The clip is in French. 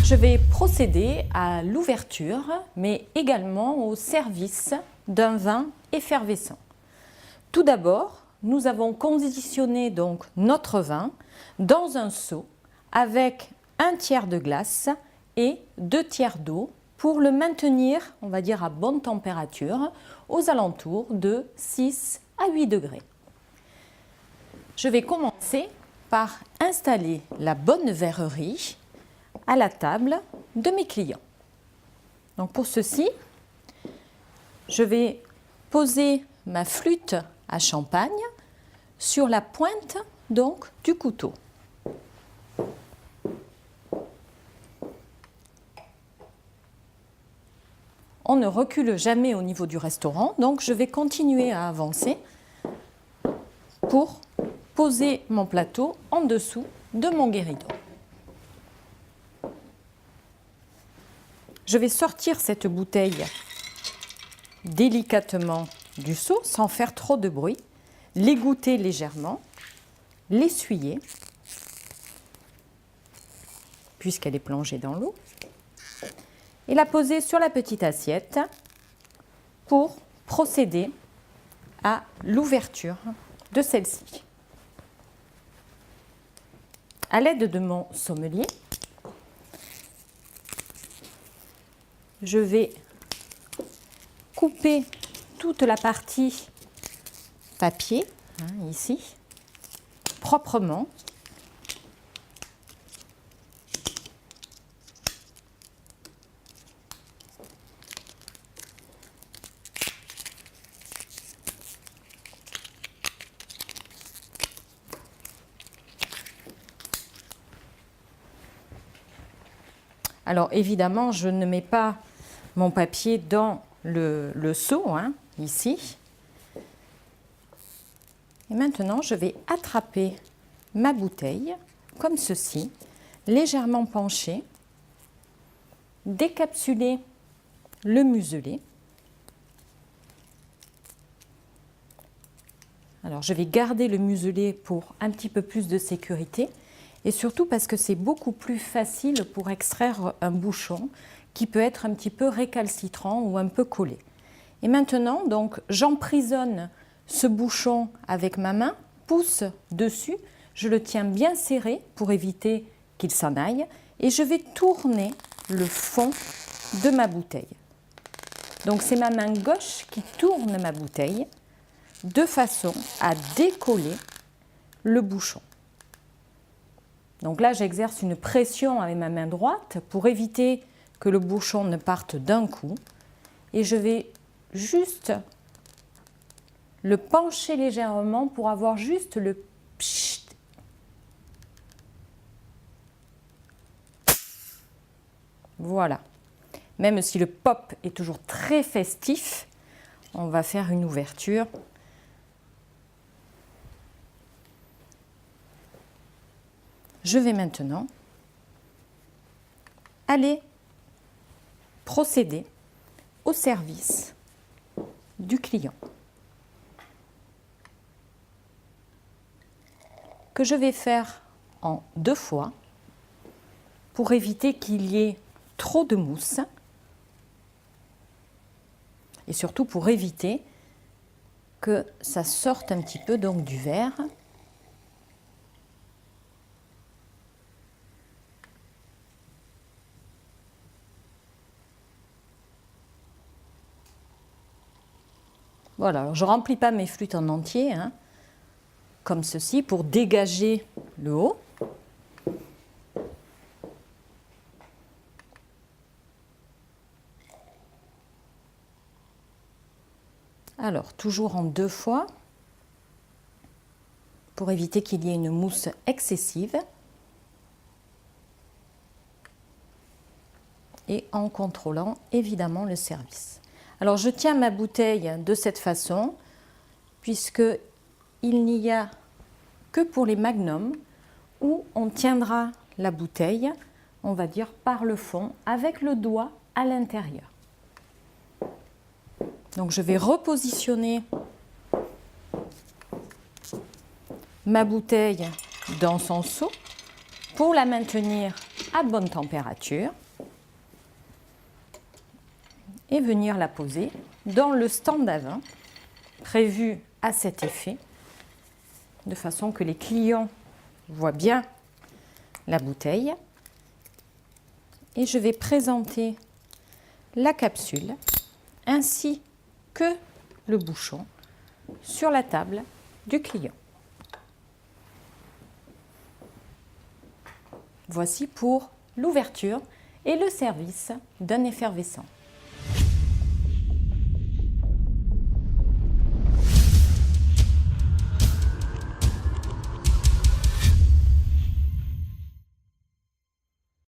Je vais procéder à l'ouverture, mais également au service d'un vin effervescent. Tout d'abord, nous avons conditionné donc notre vin dans un seau avec 1/3 de glace et 2/3 d'eau pour le maintenir, on va dire, à bonne température, aux alentours de 6 à 8 degrés. Je vais commencer par installer la bonne verrerie à la table de mes clients. Donc pour ceci, je vais poser ma flûte à champagne sur la pointe donc du couteau. On ne recule jamais au niveau du restaurant, donc je vais continuer à avancer pour poser mon plateau en dessous de mon guéridon. Je vais sortir cette bouteille délicatement du seau sans faire trop de bruit, l'égoutter légèrement, l'essuyer puisqu'elle est plongée dans l'eau et la poser sur la petite assiette pour procéder à l'ouverture de celle-ci. À l'aide de mon sommelier, je vais couper toute la partie papier, ici, proprement. Alors évidemment, je ne mets pas mon papier dans le seau, ici. Et maintenant, je vais attraper ma bouteille, comme ceci, légèrement penchée, décapsuler le muselet. Alors, je vais garder le muselet pour un petit peu plus de sécurité et surtout parce que c'est beaucoup plus facile pour extraire un bouchon qui peut être un petit peu récalcitrant ou un peu collé. Et maintenant, donc, j'emprisonne ce bouchon avec ma main, pousse dessus, je le tiens bien serré pour éviter qu'il s'en aille et je vais tourner le fond de ma bouteille. Donc c'est ma main gauche qui tourne ma bouteille de façon à décoller le bouchon. Donc là, j'exerce une pression avec ma main droite pour éviter que le bouchon ne parte d'un coup et je vais juste le pencher légèrement pour avoir juste le pchit. Voilà. Même si le pop est toujours très festif, on va faire une ouverture. Je vais maintenant aller procéder au service du client, que je vais faire en 2 fois pour éviter qu'il y ait trop de mousse et surtout pour éviter que ça sorte un petit peu donc du verre. Voilà, alors je ne remplis pas mes flûtes en entier, comme ceci, pour dégager le haut. Alors, toujours en 2 fois, pour éviter qu'il y ait une mousse excessive. Et en contrôlant évidemment le service. Alors je tiens ma bouteille de cette façon, puisque il n'y a que pour les magnums où on tiendra la bouteille, on va dire par le fond, avec le doigt à l'intérieur. Donc je vais repositionner ma bouteille dans son seau pour la maintenir à bonne température et venir la poser dans le stand à vin prévu à cet effet, de façon que les clients voient bien la bouteille. Et je vais présenter la capsule ainsi que le bouchon sur la table du client. Voici pour l'ouverture et le service d'un effervescent.